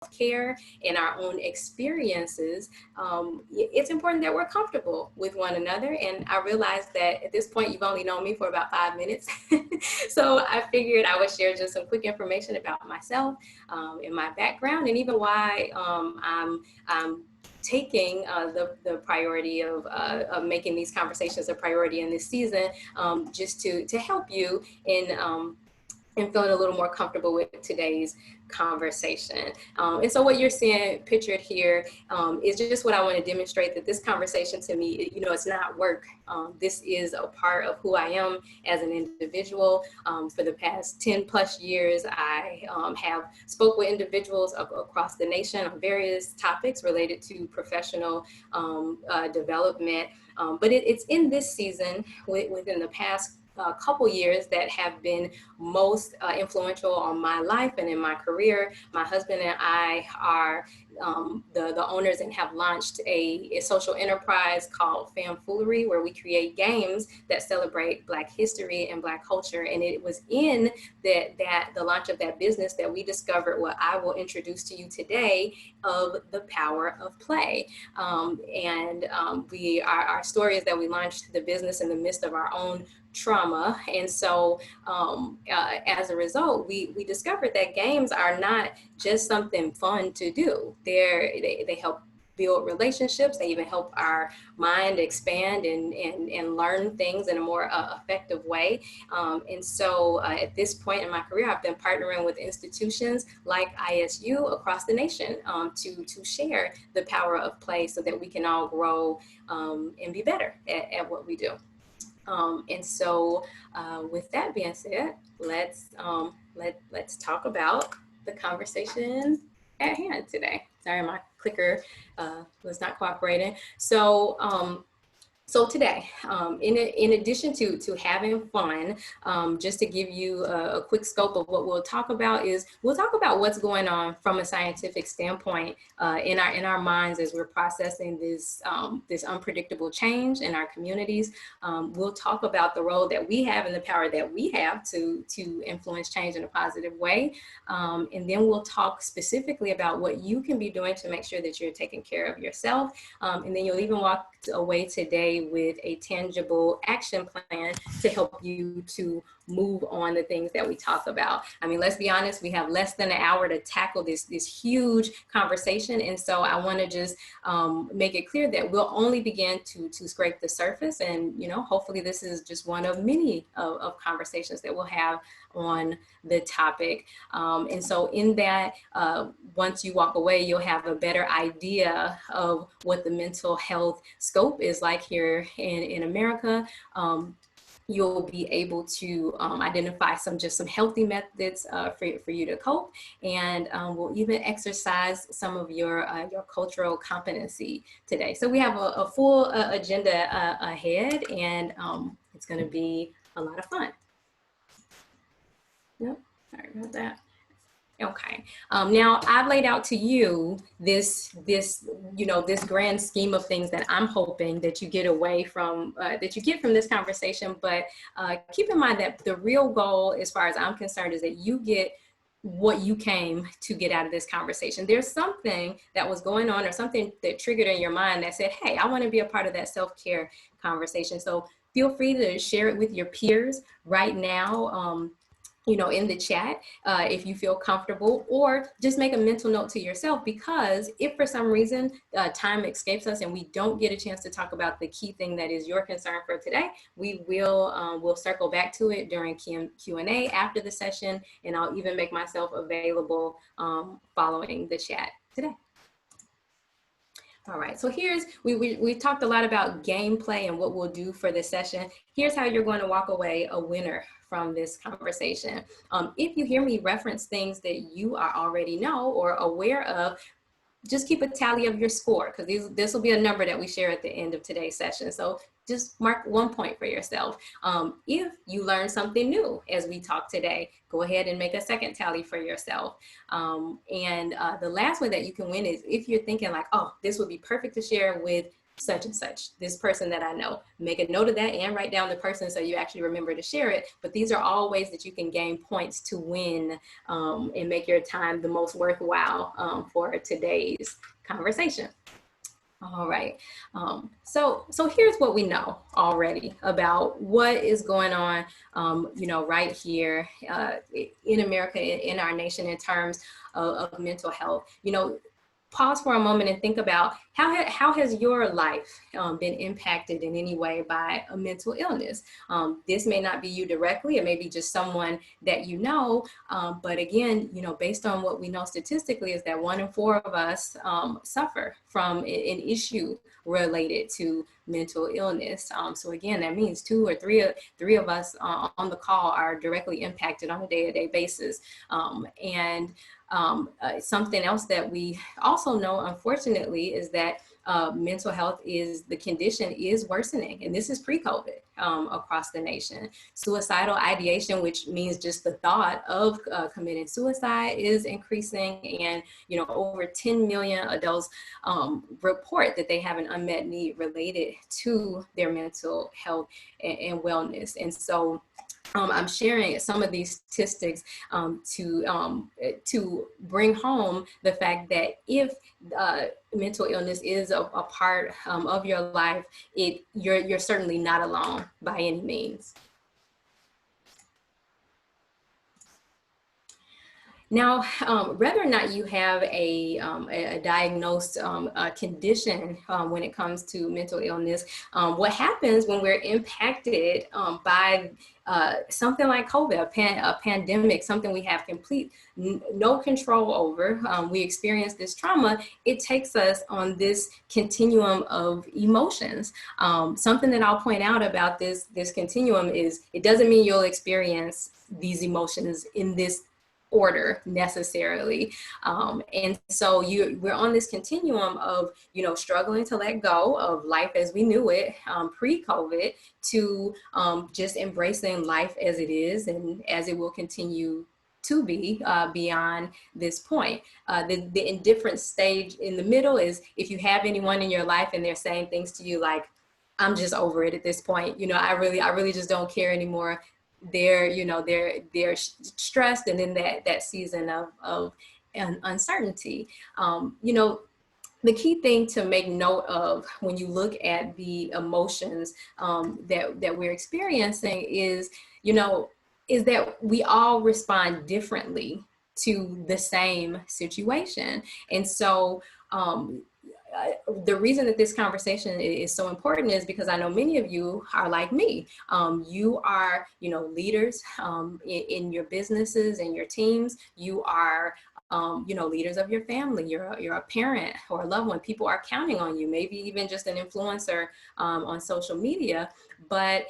self-care and our own experiences, it's important that we're comfortable with one another. And I realized that at this point, you've only known me for about 5 minutes. So I figured I would share just some quick information about myself, and my background, and even why I'm taking the priority of making these conversations a priority in this season, just to help you in feeling a little more comfortable with today's conversation. And so what you're seeing pictured here is just what I want to demonstrate, that this conversation to me, it's not work. This is a part of who I am as an individual. For the past 10 plus years, I have spoke with individuals across the nation on various topics related to professional development. But it's in this season, within the past couple years, that have been most influential on my life and in my career. My husband and I are the owners and have launched a social enterprise called Fam Foolery, where we create games that celebrate Black history and Black culture. And it was in the launch of that business that we discovered what I will introduce to you today, of the power of play. Our story is that we launched the business in the midst of our own trauma. And so as a result, we discovered that games are not just something fun to do. They help build relationships. They even help our mind expand and learn things in a more effective way. And so at this point in my career, I've been partnering with institutions like ISU across the nation to share the power of play, so that we can all grow and be better at what we do. And so with that being said, let's talk about the conversation at hand today. Sorry, my clicker was not cooperating. So today, in addition to having fun, just to give you a quick scope of what we'll talk about, is we'll talk about what's going on from a scientific standpoint in our minds as we're processing this unpredictable change in our communities. We'll talk about the role that we have and the power that we have to influence change in a positive way. And then we'll talk specifically about what you can be doing to make sure that you're taking care of yourself. And then you'll even walk away today with a tangible action plan to help you to move on the things that we talk about. I mean, let's be honest, we have less than an hour to tackle this huge conversation. And so I want to just make it clear that we'll only begin to scrape the surface. And, hopefully this is just one of many of conversations that we'll have on the topic. And so in that, once you walk away, you'll have a better idea of what the mental health scope is like here in America. You'll be able to identify some healthy methods for you to cope, and we'll even exercise some of your cultural competency today. So we have a full agenda ahead, and it's going to be a lot of fun. Nope, sorry about that. Okay. Now I've laid out to you this grand scheme of things that I'm hoping that you get away from, that you get from this conversation. But keep in mind that the real goal, as far as I'm concerned, is that you get what you came to get out of this conversation. There's something that was going on, or something that triggered in your mind that said, hey, I want to be a part of that self-care conversation. So feel free to share it with your peers right now. In the chat, if you feel comfortable, or just make a mental note to yourself, because if for some reason time escapes us and we don't get a chance to talk about the key thing that is your concern for today, we'll circle back to it during Q&A after the session, and I'll even make myself available following the chat today. All right, so we talked a lot about gameplay and what we'll do for this session. Here's how you're going to walk away a winner from this conversation. If you hear me reference things that you already know or aware of, just keep a tally of your score, because this will be a number that we share at the end of today's session. So just mark 1 point for yourself. If you learn something new as we talk today, go ahead and make a second tally for yourself. And the last way that you can win is if you're thinking like, oh, this would be perfect to share with such and such, this person that I know. Make a note of that and write down the person so you actually remember to share it. But these are all ways that you can gain points to win and make your time the most worthwhile for today's conversation. All right. So here's what we know already about what is going on, right here in America, in our nation, in terms of mental health. Pause for a moment and think about how has your life been impacted in any way by a mental illness. This may not be you directly, it may be just someone that you know, but again, based on what we know statistically is that 1 in 4 of us suffer from an issue related to mental illness. So again, that means 2 or 3 of us on the call are directly impacted on a day-to-day basis. Something else that we also know, unfortunately, is that mental health the condition is worsening, and this is pre-COVID across the nation. Suicidal ideation, which means just the thought of committing suicide, is increasing, and over 10 million adults report that they have an unmet need related to their mental health and wellness. And so I'm sharing some of these statistics to bring home the fact that if mental illness is a part of your life, you're certainly not alone by any means. Now, whether or not you have a diagnosed condition when it comes to mental illness, what happens when we're impacted by something like COVID, a pandemic, something we have no control over, we experience this trauma, it takes us on this continuum of emotions. Something that I'll point out about this continuum is it doesn't mean you'll experience these emotions in this order necessarily. And so we're on this continuum of, struggling to let go of life as we knew it pre-COVID to just embracing life as it is and as it will continue to be beyond this point. The indifferent stage in the middle is if you have anyone in your life and they're saying things to you like, I'm just over it at this point. I really just don't care anymore. They're stressed, and in that season of uncertainty. The key thing to make note of when you look at the emotions that we're experiencing is that we all respond differently to the same situation. And so the reason that this conversation is so important is because I know many of you are like me. You are, leaders in your businesses and your teams. You are, leaders of your family. You're a parent or a loved one. People are counting on you. Maybe even just an influencer on social media. But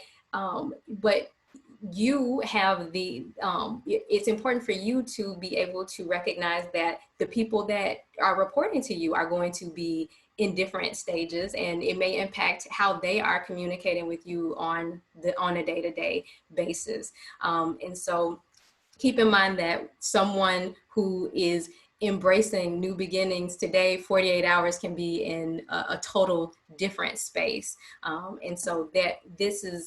you have it's important for you to be able to recognize that the people that are reporting to you are going to be in different stages, and it may impact how they are communicating with you on a day-to-day basis. And so keep in mind that someone who is embracing new beginnings today, 48 hours can be in a total different space. And so that this is,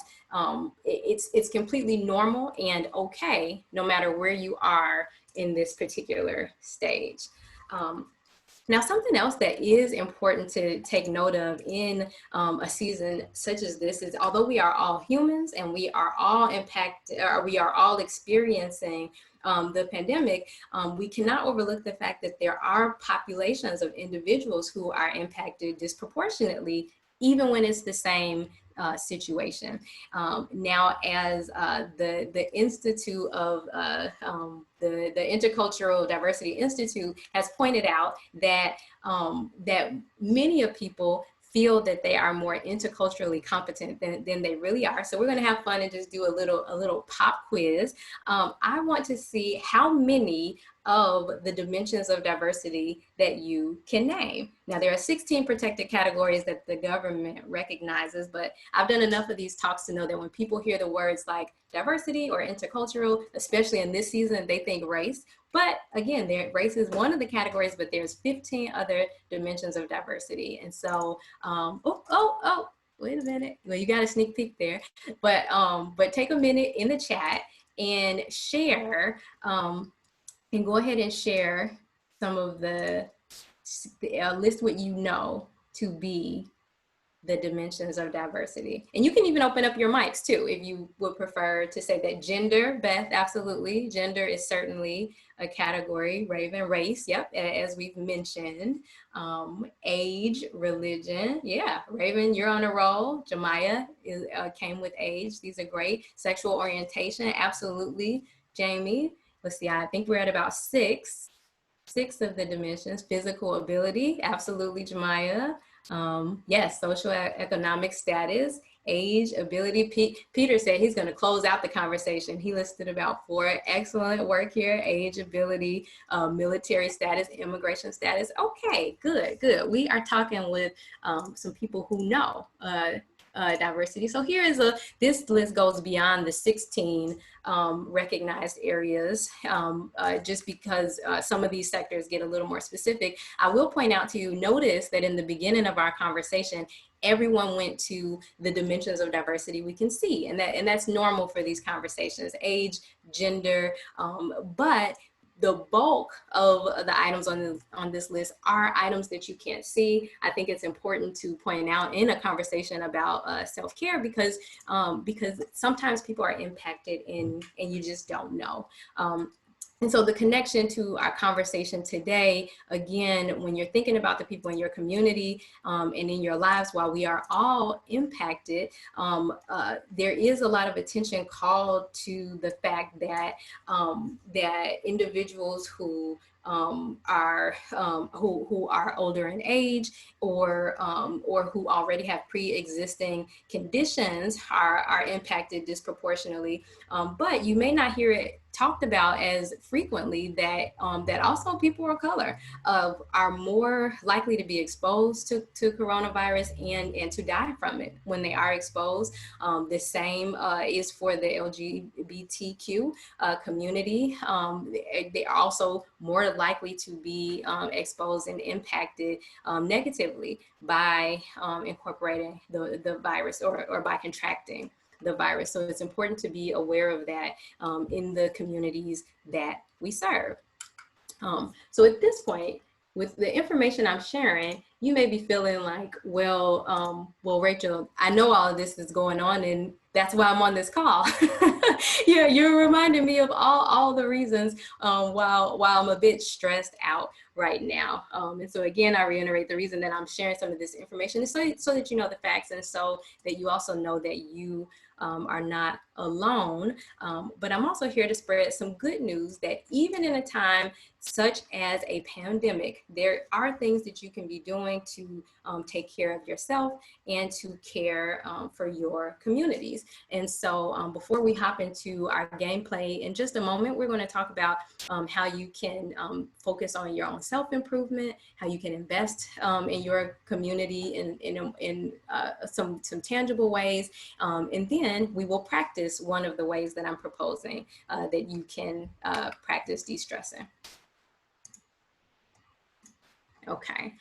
it's completely normal and okay, no matter where you are in this particular stage. Now, something else that is important to take note of in a season such as this is, although we are all humans and we are all impacted, or we are all experiencing the pandemic, we cannot overlook the fact that there are populations of individuals who are impacted disproportionately, even when it's the same situation. Now, as the Institute of the Intercultural Diversity Institute has pointed out, that that many of people feel that they are more interculturally competent than they really are. So we're going to have fun and just do a little pop quiz. I want to see how many of the dimensions of diversity that you can name. Now, there are 16 protected categories that the government recognizes, but I've done enough of these talks to know that when people hear the words like diversity or intercultural, especially in this season, they think race. But again, race is one of the categories, but there's 15 other dimensions of diversity. And so, wait a minute. Well, you got a sneak peek there, but take a minute in the chat and share, and go ahead and share some of the list what you know to be the dimensions of diversity. And you can even open up your mics too, if you would prefer to say that. Gender, Beth, absolutely. Gender is certainly a category. Raven, race, yep, as we've mentioned. Age, religion, yeah. Raven, you're on a roll. Jemiah came with age. These are great. Sexual orientation, absolutely. Jamie, let's see, I think we're at about six of the dimensions. Physical ability, absolutely, Jemiah. Yes, social economic status, age, ability. Peter said he's going to close out the conversation. He listed about 4. Excellent work here. Age, ability, military status, immigration status. Okay, good. We are talking with some people who know diversity. So here is this list goes beyond the 16 recognized areas, just because some of these sectors get a little more specific. I will point out to you, notice that in the beginning of our conversation, everyone went to the dimensions of diversity we can see, and that's normal for these conversations: age, gender, but the bulk of the items on this list are items that you can't see. I think it's important to point out in a conversation about self-care, because sometimes people are impacted and you just don't know. And so the connection to our conversation today, again, when you're thinking about the people in your community and in your lives, while we are all impacted, there is a lot of attention called to the fact that that individuals who are older in age, or who already have pre-existing conditions are impacted disproportionately. But you may not hear it talked about as frequently that that also people of color are more likely to be exposed to coronavirus and to die from it when they are exposed. The same is for the LGBTQ community. They are also more likely to be exposed and impacted negatively by incorporating the virus or by contracting the virus. So it's important to be aware of that in the communities that we serve. So at this point, with the information I'm sharing, you may be feeling like, well, Rachel, I know all of this is going on, and that's why I'm on this call. Yeah, you're reminding me of all the reasons while I'm a bit stressed out right now. And so again, I reiterate, the reason that I'm sharing some of this information is so that you know the facts, and so that you also know that you are not alone. But I'm also here to spread some good news that even in a time such as a pandemic, there are things that you can be doing to take care of yourself and to care for your communities. And so before we hop into our gameplay in just a moment, we're going to talk about how you can focus on your own self-improvement, how you can invest in your community in some tangible ways, and then we will practice one of the ways that I'm proposing that you can practice de-stressing. Okay,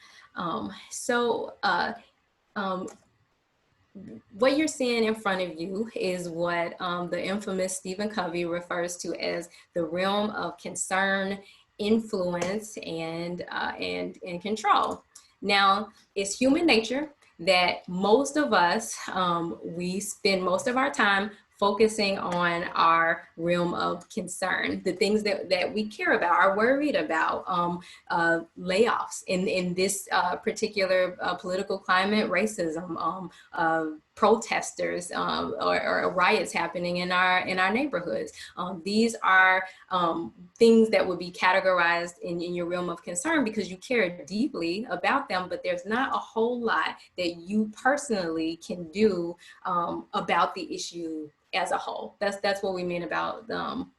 what you're seeing in front of you is what the infamous Stephen Covey refers to as the realm of concern, influence, and control. Now, it's human nature that most of us, we spend most of our time focusing on our realm of concern, the things that we care about, are worried about, layoffs in this particular political climate, racism, protesters or riots happening in our neighborhoods. These are things that would be categorized in your realm of concern because you care deeply about them, but there's not a whole lot that you personally can do about the issue as a whole. That's what we mean about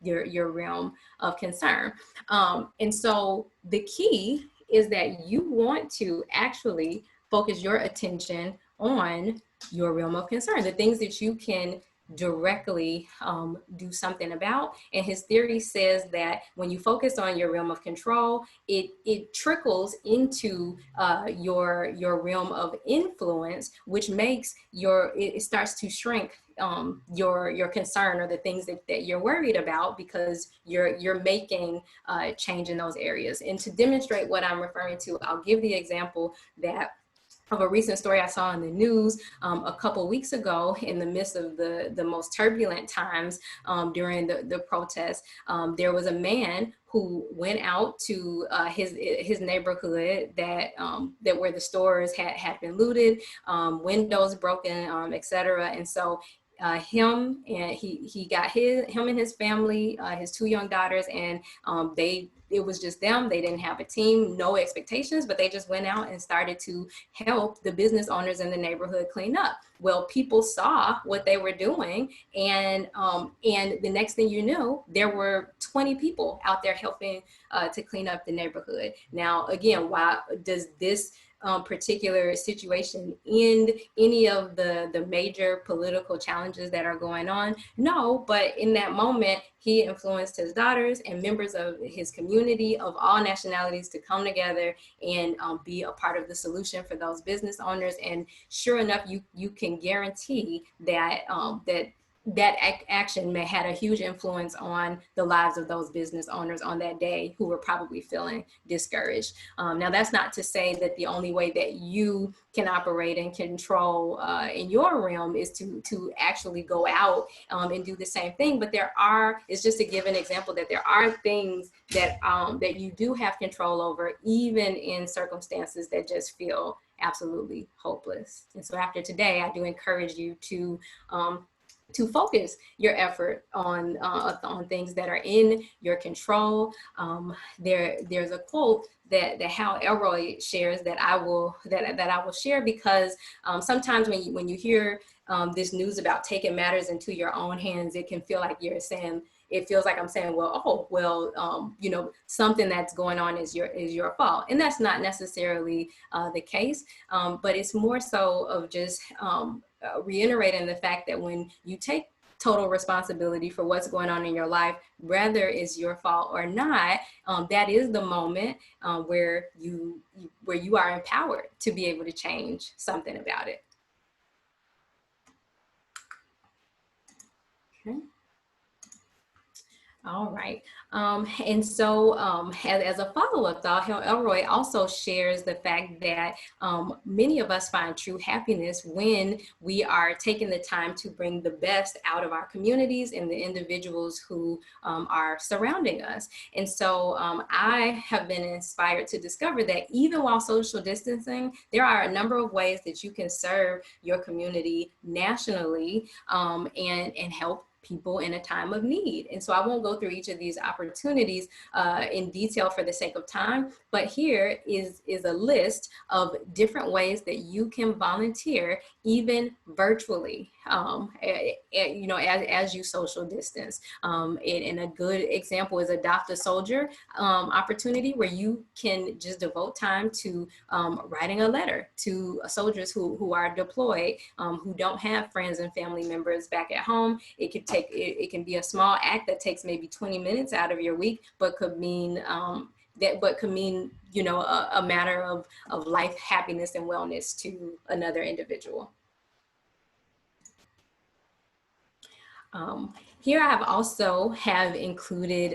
your realm of concern. And so the key is that you want to actually focus your attention on your realm of concern, the things that you can directly do something about. And his theory says that when you focus on your realm of control, it trickles into your realm of influence, which makes it starts to shrink your concern or the things that you're worried about, because you're making change in those areas. And to demonstrate what I'm referring to, I'll give the example of a recent story I saw in the news a couple weeks ago in the midst of the most turbulent times during the protests. There was a man who went out to his neighborhood that where the stores had been looted, windows broken, etc. And so him and he got him and his family, his two young daughters, and it was just them. They didn't have a team, no expectations, but they just went out and started to help the business owners in the neighborhood clean up. Well, people saw what they were doing, and the next thing you knew, there were 20 people out there helping to clean up the neighborhood. Now, again, why does this particular situation end any of the major political challenges that are going on? No, but in that moment, he influenced his daughters and members of his community of all nationalities to come together and be a part of the solution for those business owners. And sure enough, you can guarantee that that action had a huge influence on the lives of those business owners on that day who were probably feeling discouraged. Now, that's not to say that the only way that you can operate and control in your realm is to actually go out and do the same thing. But it's just to give an example that there are things that that you do have control over, even in circumstances that just feel absolutely hopeless. And so after today, I do encourage you to focus your effort on things that are in your control. There's a quote that Hal Elroy shares that I will share, because sometimes when you hear this news about taking matters into your own hands, it can feel like it feels like I'm saying, something that's going on is your fault. And that's not necessarily the case, but it's more so of just reiterating the fact that when you take total responsibility for what's going on in your life, whether it's your fault or not, that is the moment where you are empowered to be able to change something about it. Okay. All right. And so as a follow-up thought, Elroy also shares the fact that many of us find true happiness when we are taking the time to bring the best out of our communities and the individuals who are surrounding us. And so I have been inspired to discover that even while social distancing, there are a number of ways that you can serve your community nationally and help people in a time of need. And so I won't go through each of these opportunities in detail for the sake of time, but here is a list of different ways that you can volunteer, even virtually, as you social distance. And a good example is Adopt a Soldier opportunity, where you can just devote time to writing a letter to soldiers who are deployed, who don't have friends and family members back at home. It can be a small act that takes maybe 20 minutes out of your week, but could mean a matter of life, happiness, and wellness to another individual. Here I have also have included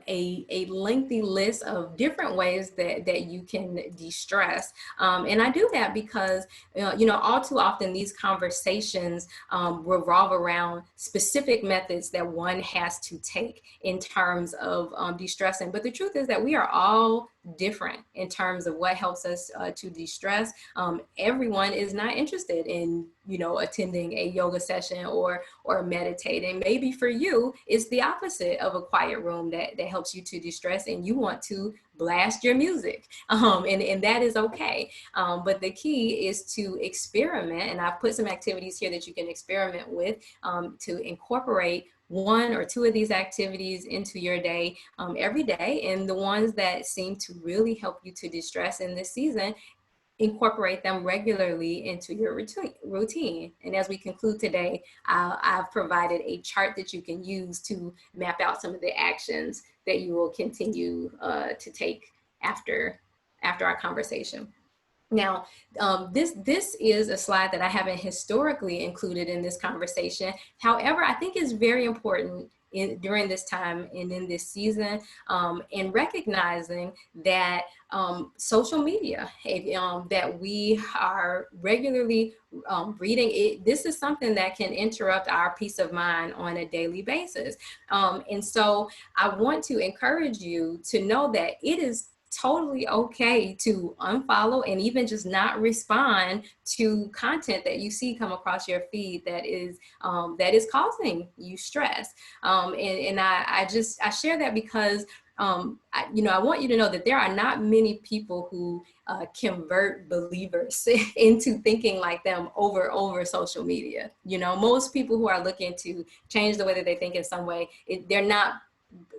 a lengthy list of different ways that you can de-stress. And I do that because, all too often these conversations revolve around specific methods that one has to take in terms of de-stressing. But the truth is that we are all different in terms of what helps us to de-stress. Everyone is not interested in, attending a yoga session or meditating. Maybe for you, it's the opposite of a quiet room that helps you to de-stress, and you want to blast your music, and that is okay. But the key is to experiment, and I've put some activities here that you can experiment with to incorporate one or two of these activities into your day every day. And the ones that seem to really help you to de-stress in this season, incorporate them regularly into your routine. And as we conclude today, I've provided a chart that you can use to map out some of the actions that you will continue to take after our conversation. Now, this is a slide that I haven't historically included in this conversation. However, I think it's very important during this time and in this season, in recognizing that social media, that we are regularly reading it, this is something that can interrupt our peace of mind on a daily basis. And so I want to encourage you to know that it is totally okay to unfollow and even just not respond to content that you see come across your feed that is causing you stress. And I share that because I want you to know that there are not many people who convert believers into thinking like them over social media. Most people who are looking to change the way that they think in some way, they're not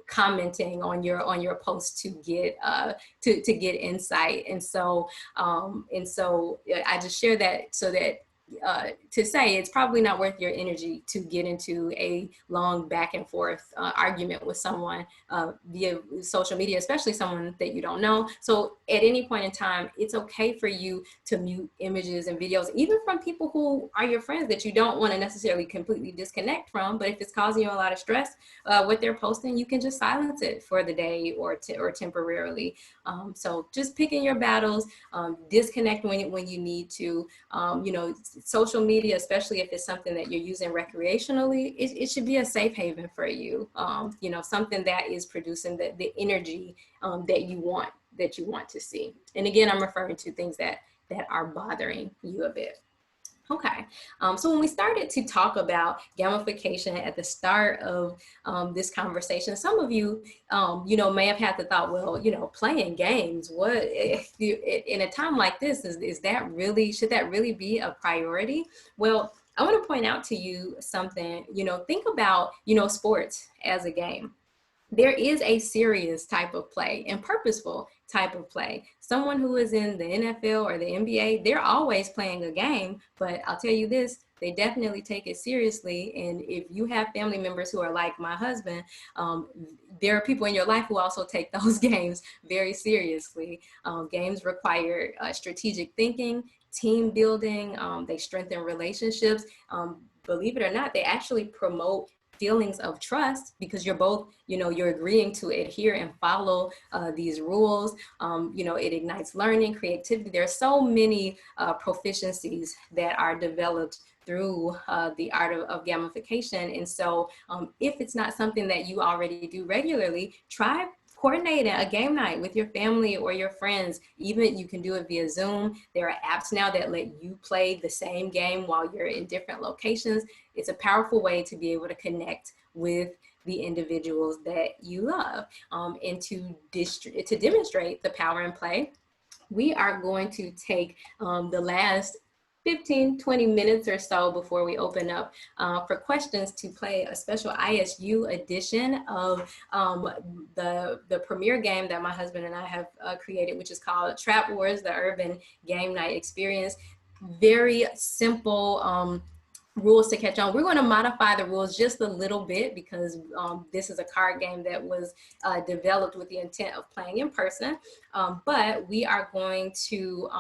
commenting on your post to get insight. And so I just share that so that to say it's probably not worth your energy to get into a long back and forth argument with someone via social media, especially someone that you don't know. So at any point in time, it's okay for you to mute images and videos, even from people who are your friends that you don't want to necessarily completely disconnect from. But if it's causing you a lot of stress, what they're posting, you can just silence it for the day or temporarily. So just picking your battles, disconnect when you need to. Social media, especially if it's something that you're using recreationally, it should be a safe haven for you. Something that is producing the energy that you want to see. And again, I'm referring to things that are bothering you a bit. Okay, so when we started to talk about gamification at the start of this conversation, some of you, may have had the thought, well, playing games, what in a time like this, should that really be a priority? Well, I want to point out to you something, think about, sports as a game. There is a serious type of play and purposeful type of play. Someone who is in the NFL or the NBA, they're always playing a game, but I'll tell you this, they definitely take it seriously. And if you have family members who are like my husband, there are people in your life who also take those games very seriously. Games require strategic thinking, team building, they strengthen relationships. Believe it or not, they actually promote feelings of trust because you're both, you're agreeing to adhere and follow these rules. It ignites learning, creativity. There are so many proficiencies that are developed through the art of gamification. And so if it's not something that you already do regularly, try coordinating a game night with your family or your friends. Even you can do it via Zoom. There are apps now that let you play the same game while you're in different locations. It's a powerful way to be able to connect with the individuals that you love. And to demonstrate the power in play, we are going to take the last 15-20 minutes or so before we open up for questions to play a special ISU edition of the premier game that my husband and I have created, which is called Trap Wars, the Urban Game Night Experience. Very simple rules to catch on. We're going to modify the rules just a little bit because this is a card game that was developed with the intent of playing in person. But we are going to,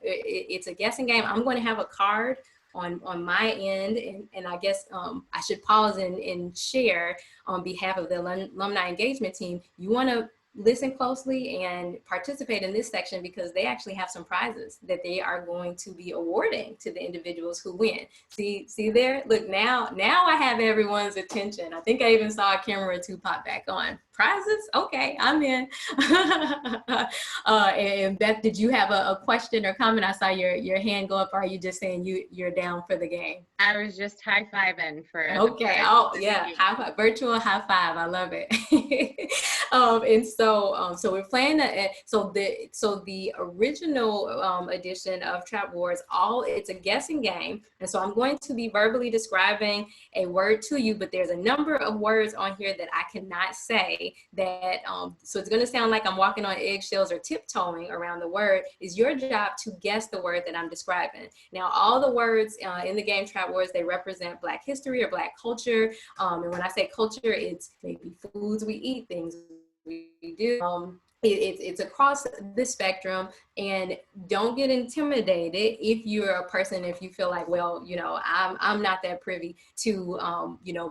it's a guessing game. I'm going to have a card on my end, and I guess I should pause and share on behalf of the alumni engagement team. You want to listen closely and participate in this section because they actually have some prizes that they are going to be awarding to the individuals who win. See there? Look, now I have everyone's attention. I think I even saw a camera or two pop back on. Prizes? Okay, I'm in. And Beth, did you have a question or comment? I saw your hand go up. Or are you just saying you're down for the game? I was just high-fiving for okay. Oh yeah, virtual high five. I love it. And so we're playing so the original edition of Trap Wars, it's a guessing game, and so I'm going to be verbally describing a word to you, but there's a number of words on here that I cannot say that so it's going to sound like I'm walking on eggshells or tiptoeing around the word. It's your job to guess the word that I'm describing. Now, all the words in the game Trap Wars, they represent Black history or Black culture, and when I say culture, it's maybe foods we eat, things we do. It's across the spectrum, and don't get intimidated if you're a person, if you feel like, well, I'm not that privy to,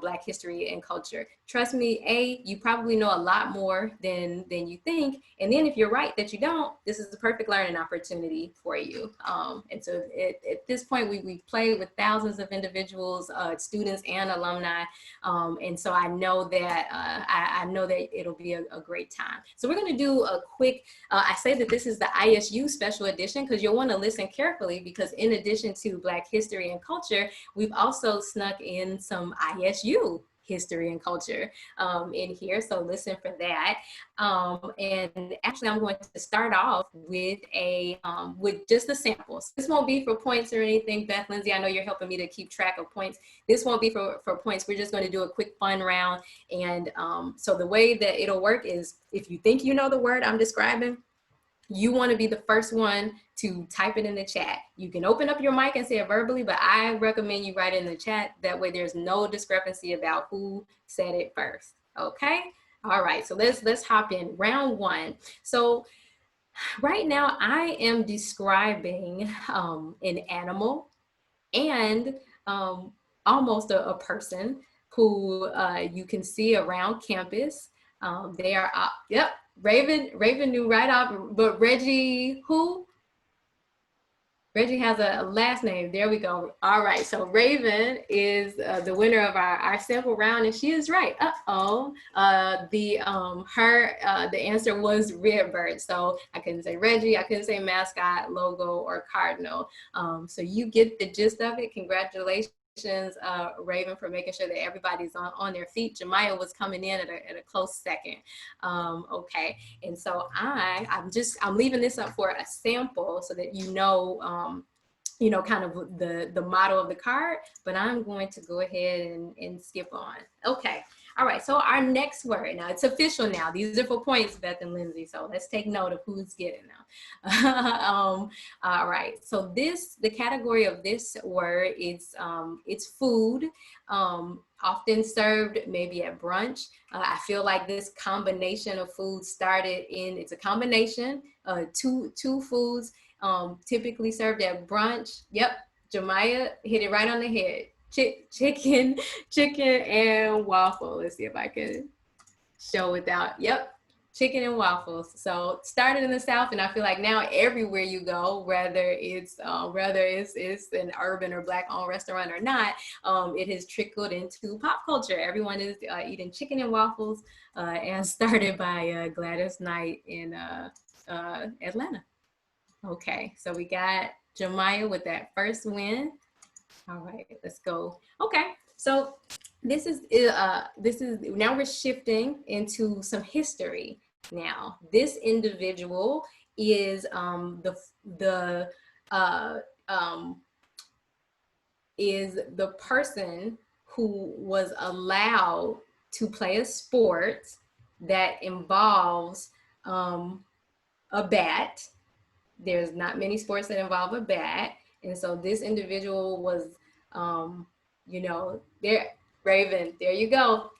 Black history and culture. Trust me, you probably know a lot more than you think. And then if you're right that you don't, this is the perfect learning opportunity for you. And so at this point, we've played with thousands of individuals, students and alumni. And so I know that I know that it'll be a great time. So we're going to do a quick, I say that this is the ISU special edition because you'll want to listen carefully, because in addition to Black history and culture, we've also snuck in some ISU history and culture in here. So listen for that. And actually, I'm going to start off with with just the samples. This won't be for points or anything. Beth, Lindsay, I know you're helping me to keep track of points. This won't be for points. We're just going to do a quick fun round. And so the way that it'll work is, if you think you know the word I'm describing, you want to be the first one to type it in the chat. You can open up your mic and say it verbally, but I recommend you write it in the chat. That way there's no discrepancy about who said it first. Okay? All right, so let's hop in. Round one. So right now I am describing an animal and almost a person who you can see around campus. They are, yep, Raven knew right off, but Reggie, who? Reggie has a last name. There we go. All right. So Raven is the winner of our sample round, and she is right. The answer was Redbird. So I couldn't say Reggie. I couldn't say mascot, logo, or cardinal. So you get the gist of it. Congratulations, Raven, for making sure that everybody's on their feet. Jemiah was coming in at a close second. Okay, and so I'm leaving this up for a sample so that kind of the model of the card, but I'm going to go ahead and skip on. Okay. All right, so our next word, now it's official now. These are for points, Beth and Lindsay, so let's take note of who's getting them. All right, so the category of this word is it's food, often served maybe at brunch. I feel like this combination of foods it's a combination, two foods typically served at brunch. Yep, Jemiah hit it right on the head. Chicken and waffle. Let's see if I can show without. Yep, chicken and waffles. So started in the South, and I feel like now everywhere you go, whether it's an urban or Black-owned restaurant or not, it has trickled into pop culture. Everyone is eating chicken and waffles, and started by Gladys Knight in Atlanta. Okay, so we got Jemiah with that first win. All right, let's go. Okay, so this is now we're shifting into some history. Now, this individual is the person who was allowed to play a sport that involves a bat. There's not many sports that involve a bat. And so this individual was, there, Raven, there you go.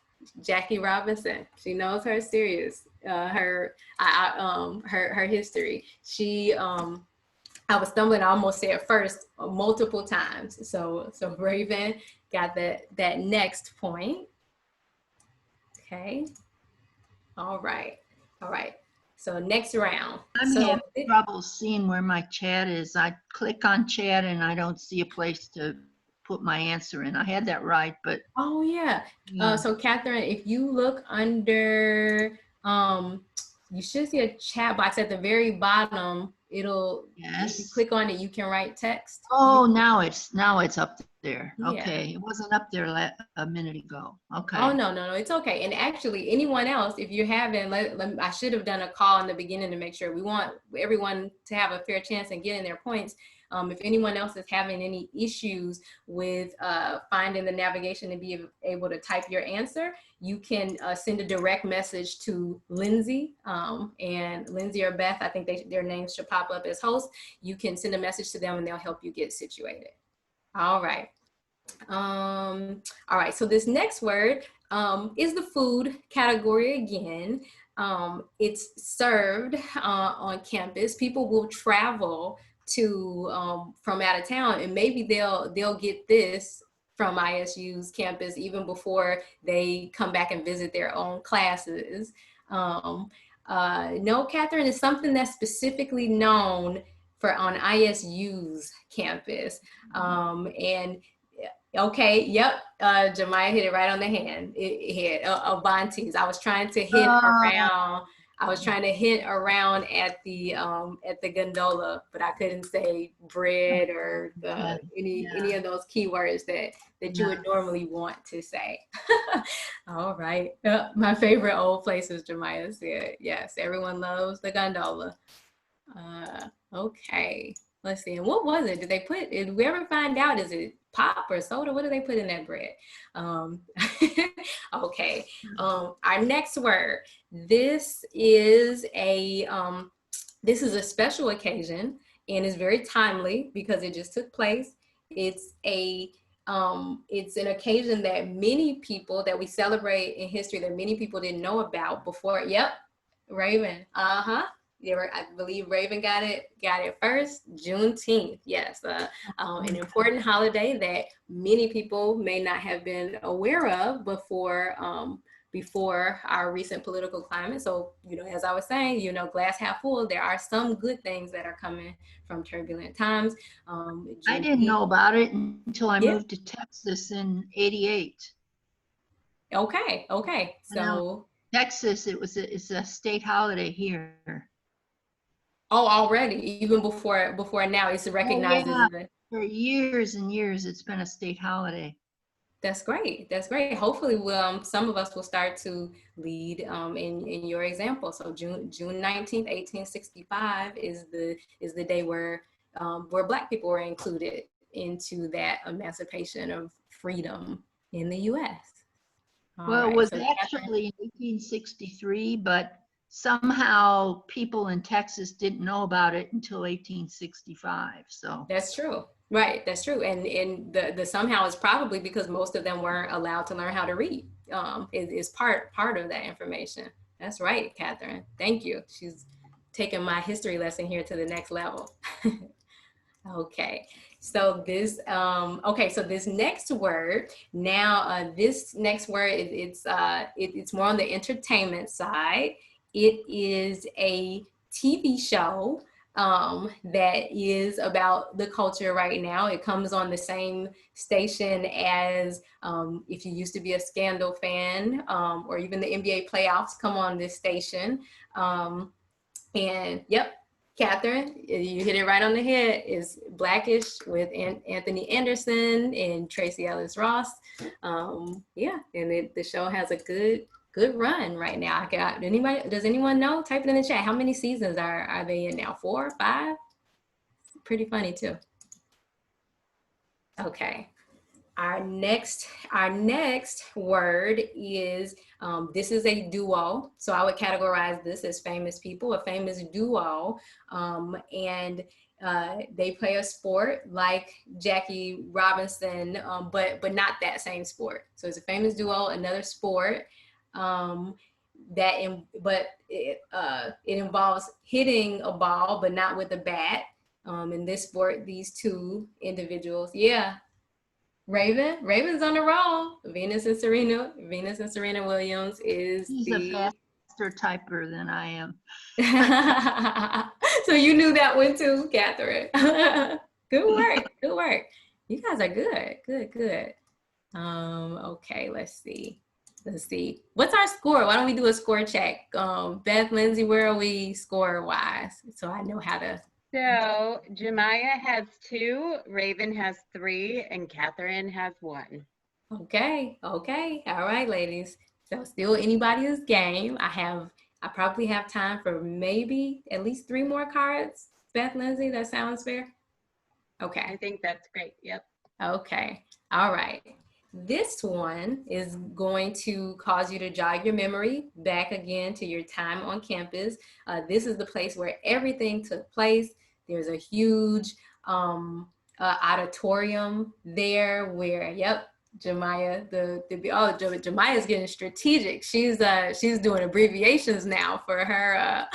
Jackie Robinson. She knows her serious, her history. She I was stumbling. I almost said first multiple times. So Raven got that next point. Okay. All right. All right. So next round. I'm having trouble seeing where my chat is. I click on chat and I don't see a place to put my answer in. I had that right, but. Oh yeah. So Catherine, if you look under, you should see a chat box at the very bottom. It'll, if you click on it, you can write text. Oh, now it's up there. Yeah. Okay. It wasn't up there a minute ago. Okay. Oh, no, it's okay. And actually anyone else, if you're having, I should have done a call in the beginning to make sure we want everyone to have a fair chance and getting their points. If anyone else is having any issues with finding the navigation to be able to type your answer, you can send a direct message to Lindsay and Lindsay or Beth. I think their names should pop up as hosts. You can send a message to them and they'll help you get situated. All right. All right, so this next word is the food category again. It's served on campus. People will travel to from out of town, and maybe they'll get this from ISU's campus even before they come back and visit their own classes. No, Catherine, is something that's specifically known for on ISU's campus. And okay, yep, Jemiah hit it right on the hand. It hit Avantis. I was trying to hit around. I was trying to hint around at the gondola, but I couldn't say bread or any of those keywords that you would normally want to say. All right, my favorite old places, Jemiah said. Yes, everyone loves the gondola. Okay, let's see. And what was it? Did we ever find out? Is it pop or soda? What do they put in that bread? Okay. Our next word. This is a special occasion and is very timely because it just took place. It's an occasion that many people that we celebrate in history that many people didn't know about before. Yep, Raven. I believe Raven got it first. Juneteenth, yes, an important holiday that many people may not have been aware of before our recent political climate. So, as I was saying, glass half full, there are some good things that are coming from turbulent times. I didn't know about it until I moved to Texas in '88. Okay. So Texas, it's a state holiday here. Oh, already, even before now, it's recognized as for years and years, it's been a state holiday. That's great. Hopefully, some of us will start to lead in your example. So June 19th, 1865 is the day where Black people were included into that emancipation of freedom in the U.S. Well, it was actually in 1863, but somehow people in Texas didn't know about it until 1865. So that's true. Right, that's true. And the somehow is probably because most of them weren't allowed to learn how to read. Is part of that information. That's right, Catherine. Thank you. She's taking my history lesson here to the next level. Okay. So this this next word now, this next word it's more on the entertainment side. It is a TV show that is about the culture right now. It comes on the same station as if you used to be a Scandal fan or even the NBA playoffs come on this station. And yep, Catherine, you hit it right on the head. Is Blackish with Anthony Anderson and Tracy Ellis Ross. Yeah, and the show has a good run right now. Does anyone know? Type it in the chat. How many seasons are they in now? 4 or 5? Pretty funny too. Okay. Our next word is, this is a duo. So I would categorize this as famous people, a famous duo. And they play a sport like Jackie Robinson, but not that same sport. So it's a famous duo, another sport. It involves hitting a ball, but not with a bat. in this sport, these two individuals. Yeah. Raven's on the roll. Venus and Serena Williams is He's a faster typer than I am. So you knew that one too, Catherine. Good work. Good work. You guys are good. Good. Okay, let's see. What's our score? Why don't we do a score check? Beth, Lindsay, where are we score-wise? So I know how to. So Jemiah has 2, Raven has 3, and Catherine has 1. Okay. All right, ladies. So still anybody's game. I probably have time for maybe at least 3 more cards. Beth, Lindsay, that sounds fair? Okay. I think that's great. Yep. Okay. All right. This one is going to cause you to jog your memory back again to your time on campus. This is the place where everything took place. There's a huge auditorium there where, yep, Jemiah, Jemiah's getting strategic. She's doing abbreviations now for her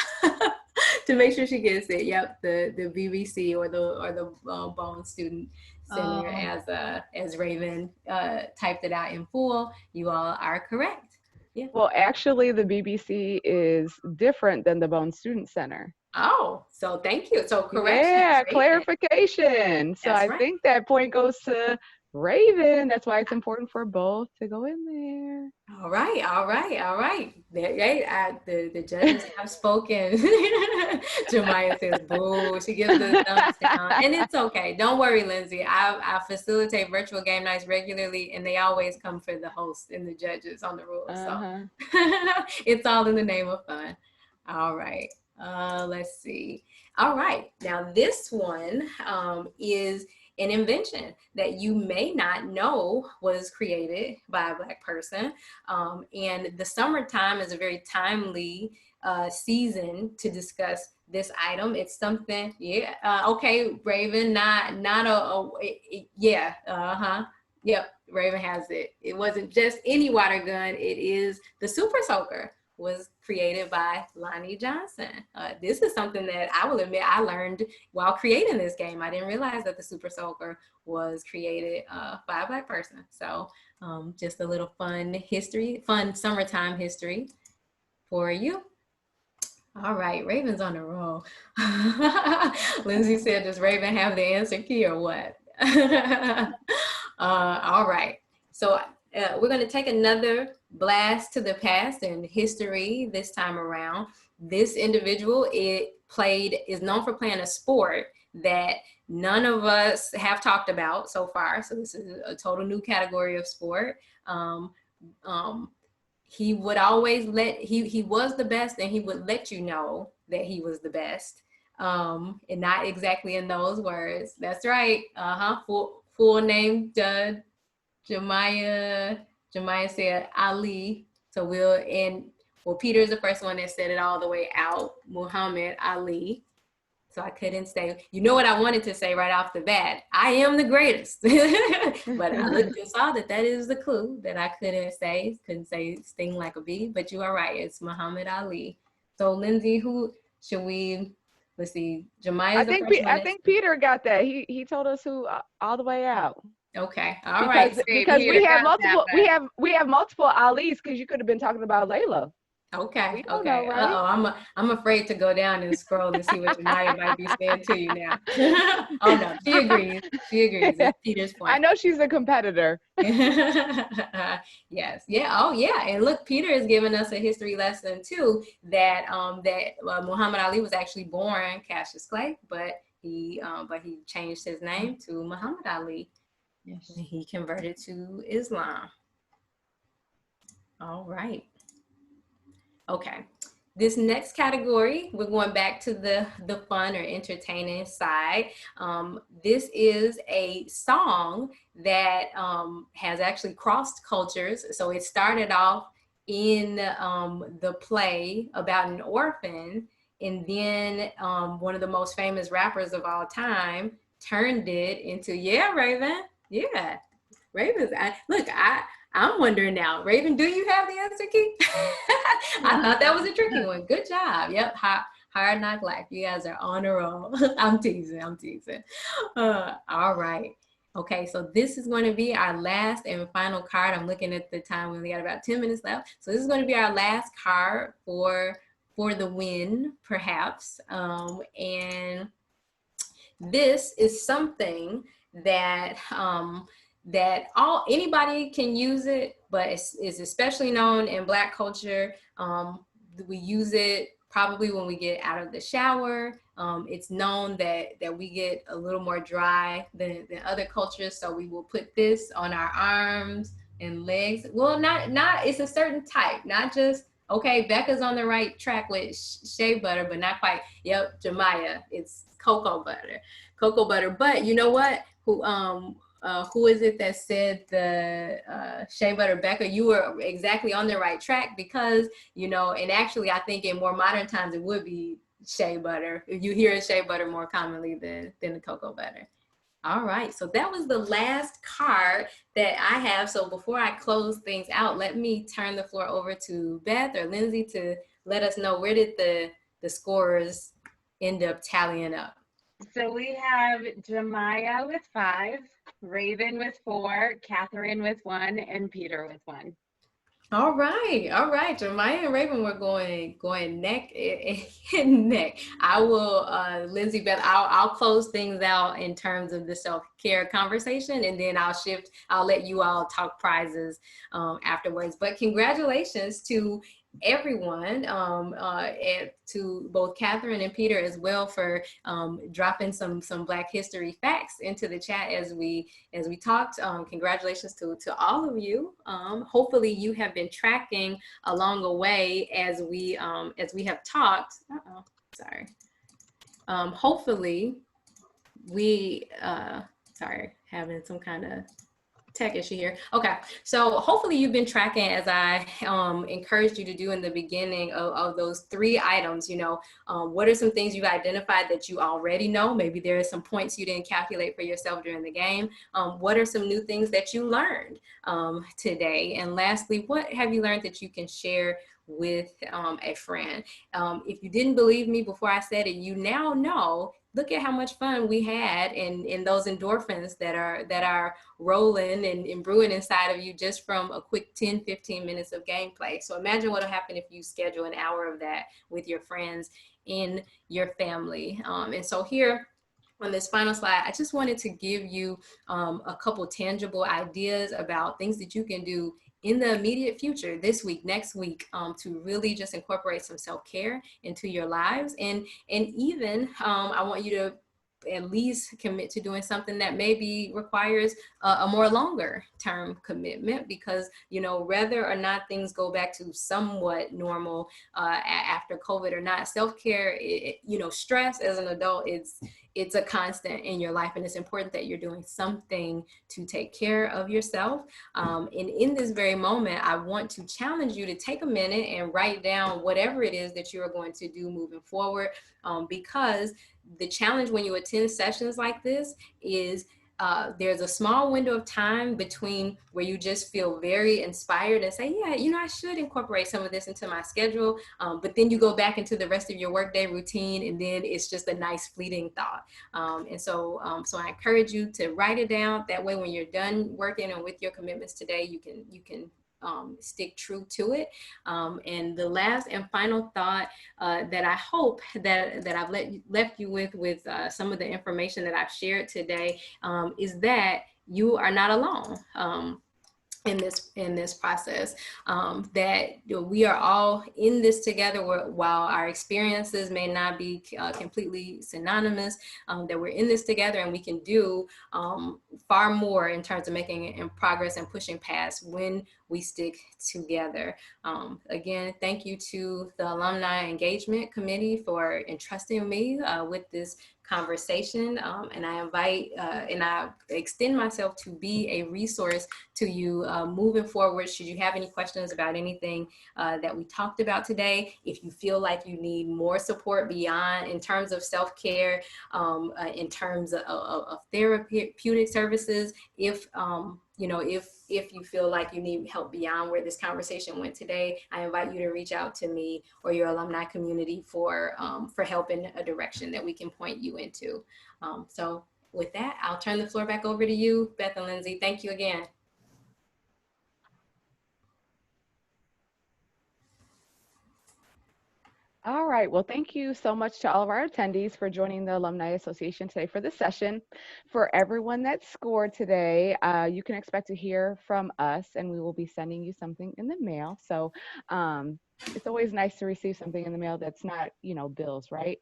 to make sure she gets it. Yep, the BBC or the Bone Student Center, as Raven typed it out in full. You all are correct. Yeah. Well, actually, the BBC is different than the Bone Student Center. Oh, so thank you. So correction. Yeah, clarification. So I think that point goes to Raven. That's why it's important for both to go in there. All right. The judges have spoken. Jemiah says, boo. She gives the thumbs down. And it's okay. Don't worry, Lindsay. I facilitate virtual game nights regularly, and they always come for the host and the judges on the rules. So it's all in the name of fun. All right. Let's see. All right. Now, this one is an invention that you may not know was created by a Black person. And the summertime is a very timely season to discuss this item. It's something, okay, Raven, yep, Raven has it. It wasn't just any water gun. It is the Super Soaker. Was created by Lonnie Johnson. This is something that I will admit I learned while creating this game. I didn't realize that the Super Soaker was created by a Black person. So just a little fun summertime history for you. All right, Raven's on the roll. Lindsay said, does Raven have the answer key or what? All right, so we're gonna take another blast to the past and history this time around. This individual is known for playing a sport that none of us have talked about so far. So this is a total new category of sport. He would always he was the best, and he would let you know that he was the best. And not exactly in those words. That's right. Full name, Jemiah said Ali. So Peter is the first one that said it all the way out. Muhammad Ali. So I couldn't say, you know what I wanted to say right off the bat? I am the greatest. But I looked and saw that is the clue that I couldn't say sting like a bee, but you are right. It's Muhammad Ali. So Lindsay, who should we, let's see, Jemiah. I think Peter got that. He told us who all the way out. Okay. All right. Because we have multiple Alis, because you could have been talking about Layla. Okay. Know, right? I'm afraid to go down and scroll and see what Jemiah might be saying to you now. Oh no, she agrees. It's Peter's point. I know she's a competitor. Yes. Yeah. Oh yeah. And look, Peter is giving us a history lesson too. That Muhammad Ali was actually born Cassius Clay, but he changed his name to Muhammad Ali. Yes. And he converted to Islam. All right. Okay. This next category, we're going back to the fun or entertaining side. This is a song that has actually crossed cultures. So it started off in the play about an orphan, and then one of the most famous rappers of all time turned it into, Raven. Yeah, Raven's. I'm wondering now, Raven, do you have the answer key? I thought that was a tricky one. Good job. Yep, Hard Knock Life. You guys are on a roll. I'm teasing. All right. Okay, so this is going to be our last and final card. I'm looking at the time. We only got about 10 minutes left. So this is going to be our last card for the win, perhaps. And this is something that anybody can use it, but it's especially known in Black culture. We use it probably when we get out of the shower. It's known that we get a little more dry than other cultures, so we will put this on our arms and legs. Well, not it's a certain type, not just, okay, Becca's on the right track with shea butter, but not quite. Yep, Jemiah, it's cocoa butter. But you know what? Who is it that said the shea butter? Becca, you were exactly on the right track, because, you know, and actually I think in more modern times it would be shea butter. You hear shea butter more commonly than the cocoa butter. All right, so that was the last card that I have. So before I close things out, let me turn the floor over to Beth or Lindsay to let us know, where did the scorers end up tallying up? So we have Jemiah with 5, Raven with 4, Catherine with 1, and Peter with 1. All right. Jemiah and Raven were going neck and neck. I will, Lindsay, Beth, I'll close things out in terms of the self-care conversation, and then I'll let you all talk prizes afterwards. But congratulations to everyone, and to both Catherine and Peter as well, for dropping some Black history facts into the chat as we talked. Congratulations to all of you. Hopefully you have been tracking along the way as we have talked. Sorry. Hopefully we having some kind of tech issue here. Okay, so hopefully you've been tracking, as I encouraged you to do in the beginning, of those 3 items. You know, what are some things you've identified that you already know? Maybe there are some points you didn't calculate for yourself during the game. What are some new things that you learned today? And lastly, what have you learned that you can share with a friend? If you didn't believe me before I said it, you now know. Look at how much fun we had, and those endorphins that are rolling and brewing inside of you just from a quick 10-15 minutes of gameplay. So imagine what will happen if you schedule an hour of that with your friends in your family. And so here on this final slide, I just wanted to give you a couple tangible ideas about things that you can do in the immediate future, this week, next week, to really just incorporate some self-care into your lives. And even I want you to at least commit to doing something that maybe requires a more longer term commitment, because, you know, whether or not things go back to somewhat normal after COVID or not, self-care, you know, stress as an adult, it's a constant in your life, and it's important that you're doing something to take care of yourself. And in this very moment, I want to challenge you to take a minute and write down whatever it is that you are going to do moving forward, because the challenge when you attend sessions like this is there's a small window of time between where you just feel very inspired and say, yeah, you know, I should incorporate some of this into my schedule. But then you go back into the rest of your workday routine, and then it's just a nice fleeting thought. So I encourage you to write it down. That way, when you're done working and with your commitments today, you can stick true to it. And the last and final thought that I hope that I've left you with some of the information that I've shared today is that you are not alone. In this process, that we are all in this together. While our experiences may not be completely synonymous, that we're in this together, and we can do far more in terms of making progress and pushing past when we stick together. Again, thank you to the Alumni Engagement Committee for entrusting me with this conversation, and I invite and I extend myself to be a resource to you moving forward. Should you have any questions about anything that we talked about today, if you feel like you need more support beyond in terms of self-care, in terms of therapeutic services, if you know, if you feel like you need help beyond where this conversation went today, I invite you to reach out to me or your alumni community for help in a direction that we can point you into. So with that, I'll turn the floor back over to you, Beth and Lindsay. Thank you again. All right. Well, thank you so much to all of our attendees for joining the Alumni Association today for this session. For everyone that scored today, you can expect to hear from us, and we will be sending you something in the mail. So it's always nice to receive something in the mail that's not, you know, bills, right?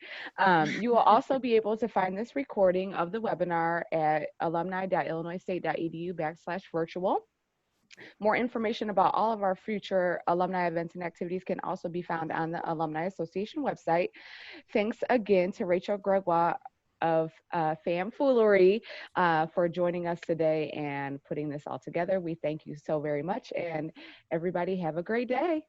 You will also be able to find this recording of the webinar at alumni.illinoisstate.edu/virtual. More information about all of our future alumni events and activities can also be found on the Alumni Association website. Thanks again to Rachel Gregoire of Fam Foolery for joining us today and putting this all together. We thank you so very much, and everybody have a great day.